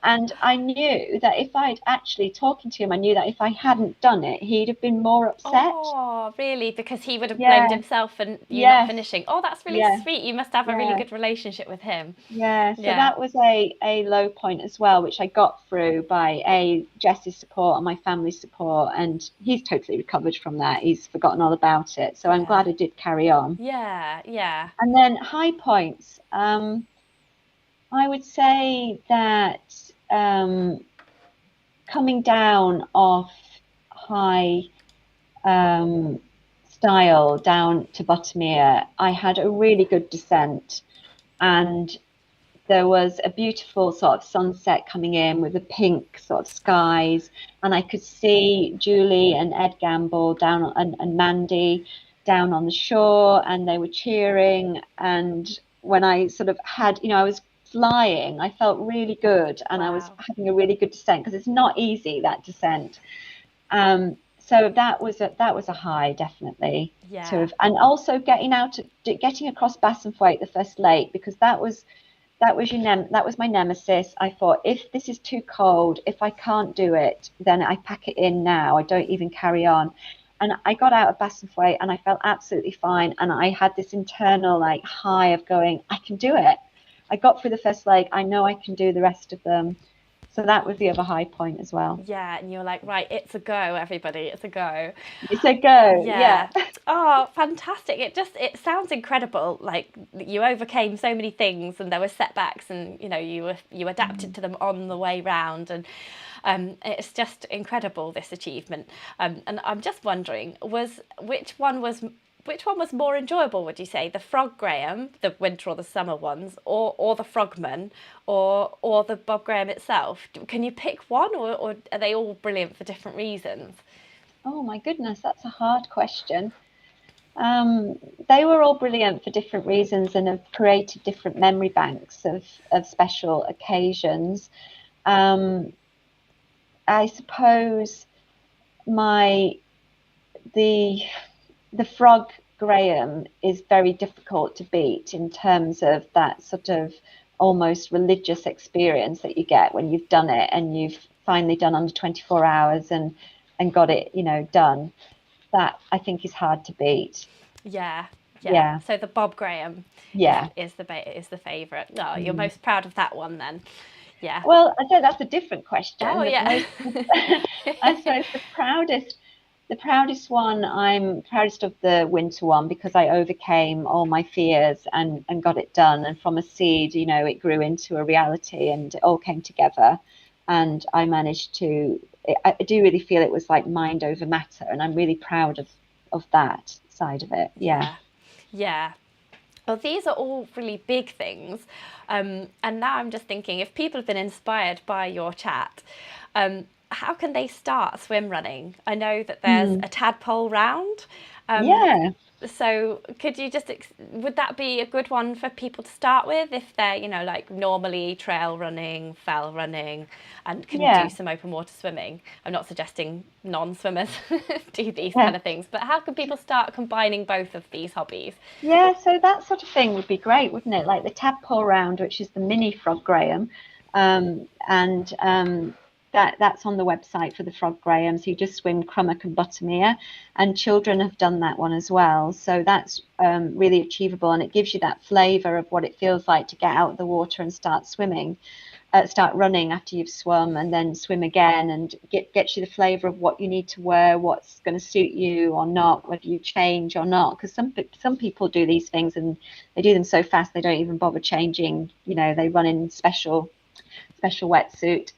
and I knew that if I'd actually talking to him, I knew that if I hadn't done it, he'd have been more upset. Oh, really? Because he would have blamed Yeah, himself for you not yes, finishing. Oh, that's really yeah, sweet. You must have a really yeah. good relationship with him. Yeah, so Yeah. that was a low point as well, which I got through by Jess's support and my family's support, and he's totally recovered from that. He's forgotten all about it. So I'm Yeah. glad I did carry on. Yeah. Yeah. And then high points. I would say that coming down off high style down to Bottomere, I had a really good descent, and there was a beautiful sort of sunset coming in with the pink sort of skies, and I could see Julie and Ed Gamble down and Mandy down on the shore, and they were cheering. And when I sort of had, I was flying, I felt really good, and I was Wow. having a really good descent because it's not easy, that descent. So that was a high, definitely. Yeah. Sort of, and also getting across Bassenthwaite, the first lake, because that was my nemesis. I thought, if this is too cold, if I can't do it, then I pack it in now. I don't even carry on. And I got out of Bassenthwaite and I felt absolutely fine. And I had this internal like high of going, I can do it. I got through the first leg. I know I can do the rest of them. So that was the other high point as well. Yeah. And you're like, right, it's a go, everybody. It's a go. It's a go. Yeah. Yeah. Oh, fantastic. It sounds incredible. Like you overcame so many things and there were setbacks and you adapted to them on the way round, and it's just incredible, this achievement. And I'm just wondering, which one was more enjoyable, would you say? The Frog Graham, the winter or the summer ones, or the FrogMan, or the Bob Graham itself? Can you pick one, or are they all brilliant for different reasons? Oh my goodness, that's a hard question. They were all brilliant for different reasons and have created different memory banks of special occasions. Um, I suppose my the the Frog Graham is very difficult to beat in terms of that sort of almost religious experience that you get when you've done it and you've finally done under 24 hours and got it, done. That I think is hard to beat. Yeah, yeah. Yeah, So the Bob Graham is yeah. is the favourite. Oh, you're Mm. most proud of that one then. Yeah. Well, I think that's a different Oh question. The yeah. most, I suppose the proudest one, I'm proudest of the winter one because I overcame all my fears and got it done. And from a seed, it grew into a reality and it all came together. And I managed to, I do really feel it was like mind over matter. And I'm really proud of that side of it. Yeah. Yeah. Yeah. Well, these are all really big things. And now I'm just thinking, if people have been inspired by your chat, how can they start swim running? I know that there's Hmm. a tadpole round. Um, Yeah. so could you would that be a good one for people to start with if they're, like normally trail running, fell running, and can do Yeah. some open water swimming? I'm not suggesting non-swimmers do these Yeah. kind of things, but how can people start combining both of these hobbies? Yeah, so that sort of thing would be great, wouldn't it? Like the tadpole round, which is the mini Frog Graham, and that's on the website for the Frog Graham. So you just swim Crummock and Bottomere, and children have done that one as well. So that's really achievable, and it gives you that flavour of what it feels like to get out of the water and start swimming. start running after you've swum, and then swim again, and gets you the flavour of what you need to wear, what's going to suit you or not, whether you change or not. Because some people do these things and they do them so fast they don't even bother changing. You know, they run in special wetsuit.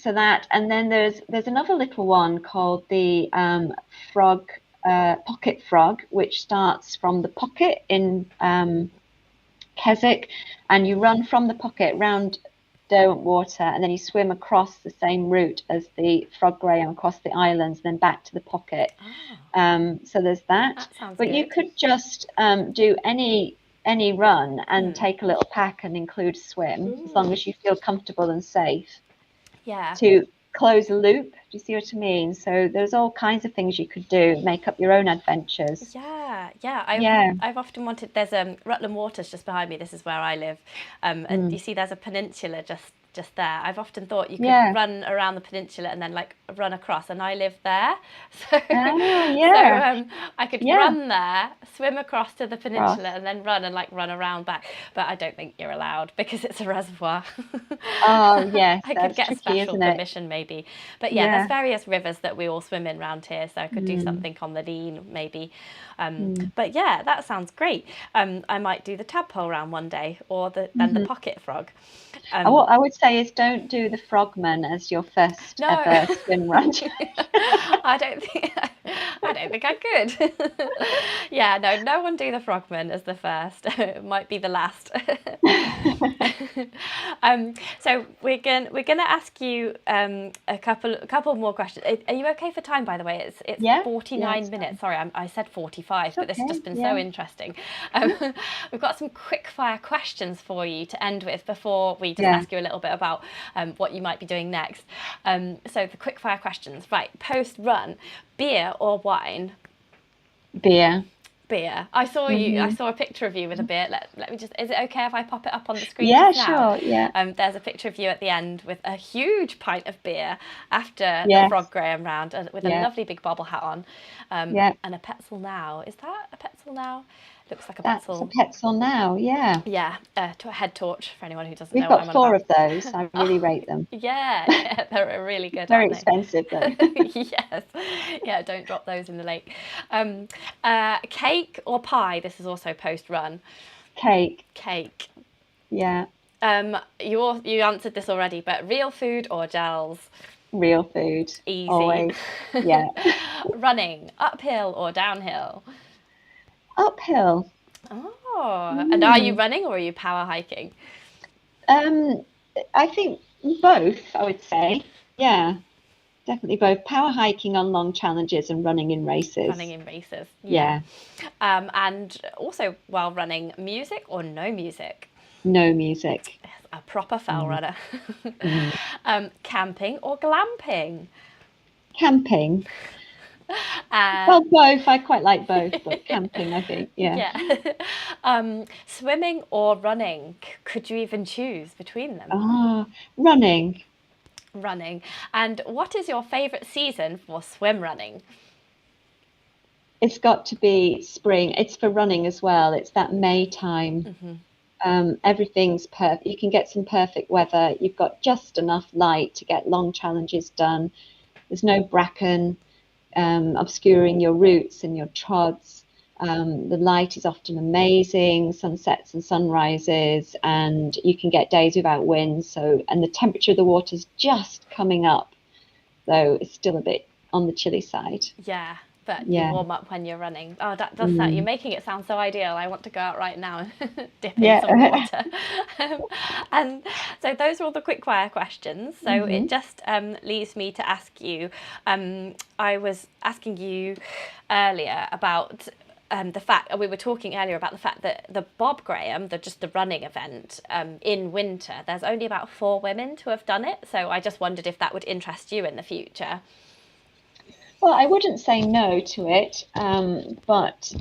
So that, and then there's another little one called the pocket frog, which starts from the pocket in Keswick, and you run from the pocket round Derwent Water, and then you swim across the same route as the Frog Graham across the islands, then back to the pocket. So there's that. That sounds but good. You could just do any run and take a little pack and include swim, as long as you feel comfortable and safe. Yeah. To close a loop. Do you see what I mean? So there's all kinds of things you could do, make up your own adventures. I've often wanted. There's Rutland Water's just behind me. This is where I live, and you see there's a peninsula just there. I've often thought you could run around the peninsula and then like run across, and I live there, so I could run there, swim across to the peninsula, and then run around back. But I don't think you're allowed because it's a reservoir. Oh yes, I could get tricky, special permission maybe. But there's various rivers that we all swim in around here, so I could do something on the Dean maybe. But yeah, that sounds great. I might do the tadpole round one day, or the pocket frog. What I would say is don't do the FrogMan as your first ever swim run. I don't think I could. No one do the FrogMan as the first. It might be the last. So we're gonna ask you a couple more questions. Are you okay for time, by the way? It's 49 minutes. Sorry, I said 45, but this has just been so interesting. We've got some quick fire questions for you to end with before we just ask you a little bit about what you might be doing next. So the quick fire questions. Right, post run, beer or wine? Beer. I saw you. I saw a picture of you with a beer. Let me just. Is it okay if I pop it up on the screen? Yeah, now? sure. Yeah. There's a picture of you at the end with a huge pint of beer after the Frog Graham round, with a lovely big bobble hat on, and a Petzl now. Is that a Petzl now? Looks like a Petzl. That's a Petzl now. Yeah. Yeah. To a head torch for anyone who doesn't know. We've got 4 of those. I really rate them. Yeah, they're really good. Very expensive though. Yes. Yeah. Don't drop those in the lake. Cake or pie? This is also post run. Cake. Yeah. You answered this already, but real food or gels? Real food. Easy. Always. Yeah. Running, uphill or downhill? Uphill. And are you running or are you power hiking? I think both, I would say. Yeah, definitely both. Power hiking on long challenges and running in races. Yeah. And also while running, music or no music? No music. A proper fell runner. Camping or glamping? Camping. Well, both. I quite like both, but camping, I think. Yeah. Swimming or running? Could you even choose between them? Running. And what is your favourite season for swim running? It's got to be spring. It's for running as well. It's that May time. Everything's perfect. You can get some perfect weather. You've got just enough light to get long challenges done. There's no bracken obscuring your routes and your trods. The light is often amazing, sunsets and sunrises, and you can get days without wind. And the temperature of the water is just coming up, though it's still a bit on the chilly side. Yeah, but you warm up when you're running. Oh, that does sound. You're making it sound so ideal. I want to go out right now and dip in some water. And so those are all the quickfire questions. So it just leaves me to ask you. I was asking you earlier about the fact, we were talking earlier about the fact that the Bob Graham, the running event in winter, there's only about 4 women to have done it. So I just wondered if that would interest you in the future. Well, I wouldn't say no to it, but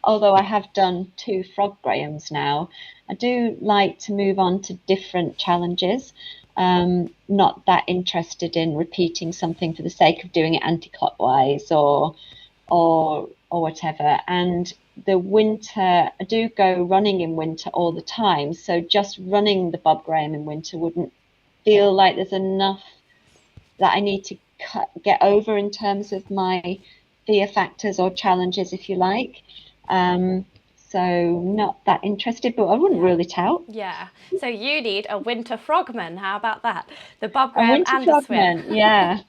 although I have done 2 Frog Grahams now, I do like to move on to different challenges. Not that interested in repeating something for the sake of doing it anti-clockwise or or whatever. And the winter, I do go running in winter all the time. So just running the Bob Graham in winter wouldn't feel like there's enough that I need to get over in terms of my fear factors or challenges, if you like. So not that interested, but I wouldn't rule it out. Yeah. So you need a winter frogman. How about that? The Bob A Graham winter and a swim. frogman, yeah.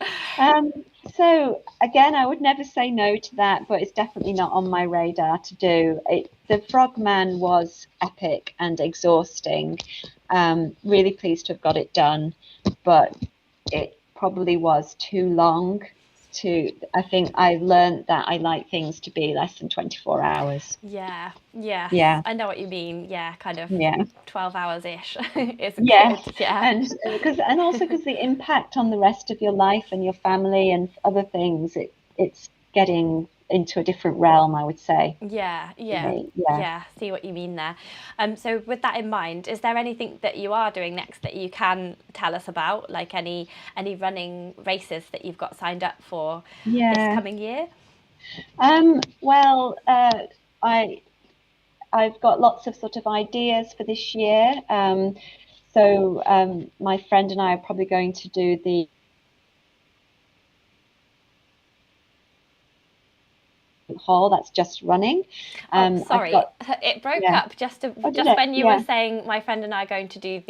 So again, I would never say no to that, but it's definitely not on my radar to do. The frogman was epic and exhausting. Really pleased to have got it done, but it probably was too long. I think I learned that I like things to be less than 24 hours. Yeah. Yes. Yeah. I know what you mean. Yeah. Kind of Yeah. 12 hours ish is Yes, good. Yeah. and also because the impact on the rest of your life and your family and other things, it's getting into a different realm, I would say. Yeah, yeah, Yeah. yeah. See what you mean there. So with that in mind, is there anything that you are doing next that you can tell us about, like any running races that you've got signed up for this Yeah. coming year? Well, I've got lots of sort of ideas for this year. So my friend and I are probably going to do the hall that's just running. Oh, I've sorry, got it broke Yeah. up just Oh, did just it? when you were Yeah. saying my friend and I are going to do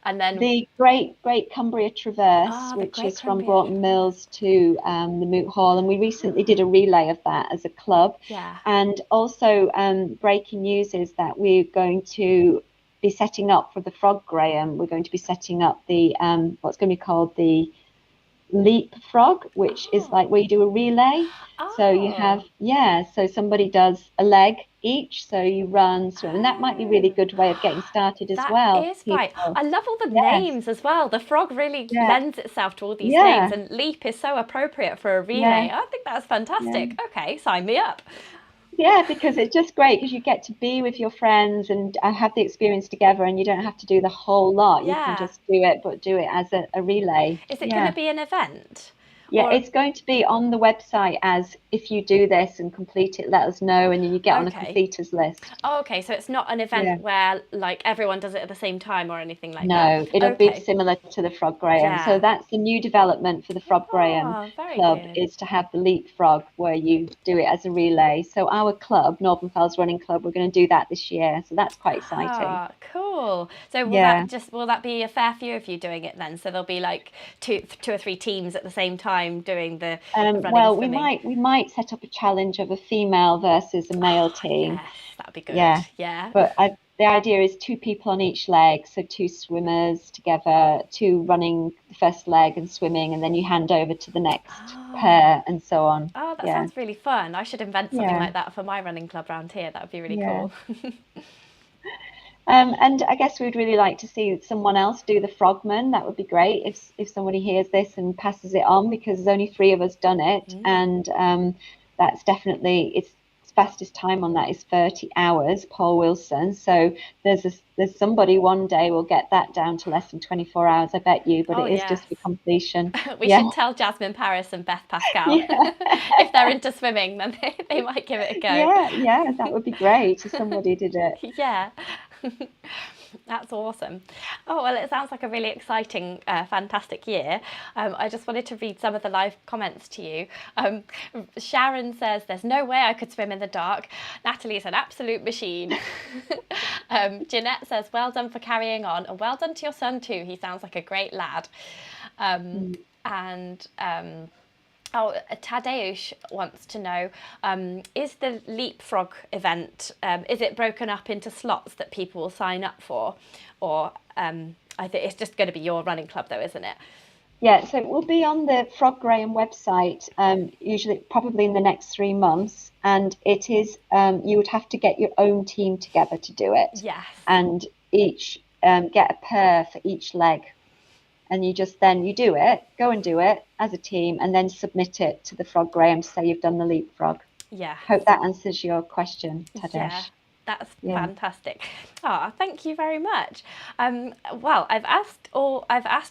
and then The Great Cumbria Traverse, the which Great is from Crumbia. Broughton Mills to the Moot Hall, and we recently did a relay of that as a club. Yeah. And also, breaking news is that we're going to be setting up for the Frog Graham. We're going to be setting up the what's going to be called the LeapFrog, which is like where you do a relay. So you have, Oh, so somebody does a leg each, so you run, swim, and that might be a really oh. good way of getting started as That well for is right. people. I love all the Yes, names as well. The frog really yeah, lends itself to all these names, yeah, and leap is so appropriate for a yeah, relay. I think that's yeah. fantastic. Okay, sign me up. Yeah, because it's just great because you get to be with your friends and have the experience together, and you don't have to do the whole lot. You can Yeah. just do it, but do it as a relay. Is it going to Yeah. be an event? Yeah, Or, it's going to be on the website as if you do this and complete it, let us know, and then you get on the okay. completers list. Oh, okay, so it's not an Yeah. event where like everyone does it at the same time or anything like that. No, it'll be Okay. similar to the Frog Graham. So Yeah. that's the new development for the Frog Graham Oh, very Club good. is to have the LeapFrog where you do it as a relay. So our club, Northern Fells Running Club, we're going to do that this year. So that's quite exciting. Ah, cool. So Yeah. will that be a fair few of you doing it then? So there'll be like two or three teams at the same time doing the running and Well, swimming. we might set up a challenge of a female versus a male team. Yes, that'd be good. Yeah, Yeah. but the idea is two people on each leg, so two swimmers together, two running the first leg and swimming, and then you hand over to the next Oh, pair, and so on. oh, that Yeah, sounds really fun. I should invent something yeah, like that for my running club round here. That would be really yeah. cool. And I guess we'd really like to see someone else do the Frogman. That would be great if somebody hears this and passes it on, because there's only three of us done it, and that's definitely its fastest time on that is 30 hours, Paul Wilson. So there's somebody one day will get that down to less than 24 hours, I bet you, but Oh, it is yes. just for completion. We Yeah, should tell Jasmine Paris and Beth Pascal yeah, if they're into swimming, then they might give it a go. yeah, that would be great if somebody did it. Yeah. That's awesome. Oh, well, it sounds like a really exciting, fantastic year. I just wanted to read some of the live comments to you. Sharon says, there's no way I could swim in the dark. Natalie is an absolute machine. Jeanette says, well done for carrying on, and well done to your son too. He sounds like a great lad. And oh, Tadeusz wants to know, is the LeapFrog event, is it broken up into slots that people will sign up for? Or I think it's just going to be your running club though, isn't it? Yeah, so it will be on the Frog Graham website, usually probably in the next 3 months. And it is, you would have to get your own team together to do it. Yes. And each get a pair for each leg. And you just then you do it, go and do it as a team, and then submit it to the Frog Graham to say you've done the LeapFrog. Yeah. Hope that answers your question, Yeah. Tadeusz. That's Yeah. fantastic. Thank you very much. Well, I've asked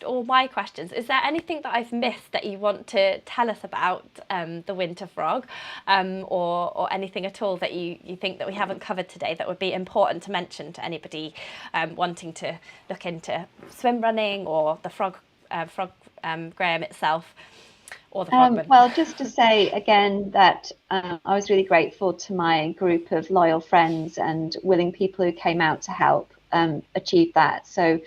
all my questions. Is there anything that I've missed that you want to tell us about the winter frog, or anything at all that you think that we haven't covered today that would be important to mention to anybody wanting to look into swim running or the frog Graham itself? Or the frogman. Well, just to say again that I was really grateful to my group of loyal friends and willing people who came out to help achieve that. So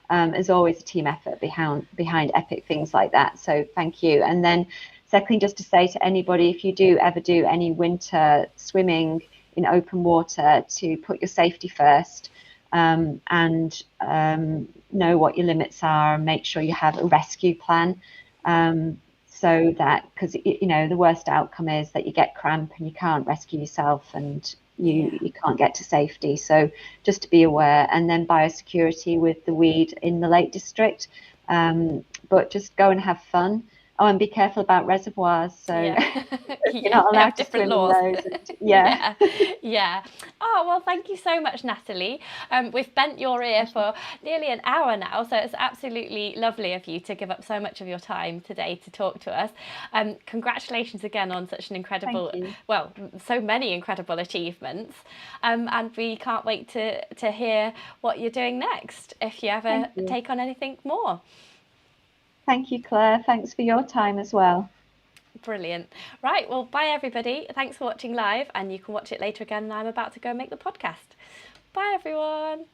there's always a team effort behind epic things like that. So thank you. And then secondly, just to say to anybody, if you do ever do any winter swimming in open water, to put your safety first, and know what your limits are, and make sure you have a rescue plan. So that, because the worst outcome is that you get cramp and you can't rescue yourself and you can't get to safety. So just to be aware. And then biosecurity with the weed in the Lake District, but just go and have fun. Oh, and be careful about reservoirs. So you're not allowed to swim laws. in those. Yeah. Oh, well, thank you so much, Natalie. We've bent your ear for nearly an hour now, so it's absolutely lovely of you to give up so much of your time today to talk to us. Congratulations again on such an incredible, so many incredible achievements. And we can't wait to hear what you're doing next, if you ever take on anything more. Thank you, Claire. Thanks for your time as well. Brilliant. Right, well, bye everybody. Thanks for watching live, and you can watch it later again, and I'm about to go and make the podcast. Bye everyone.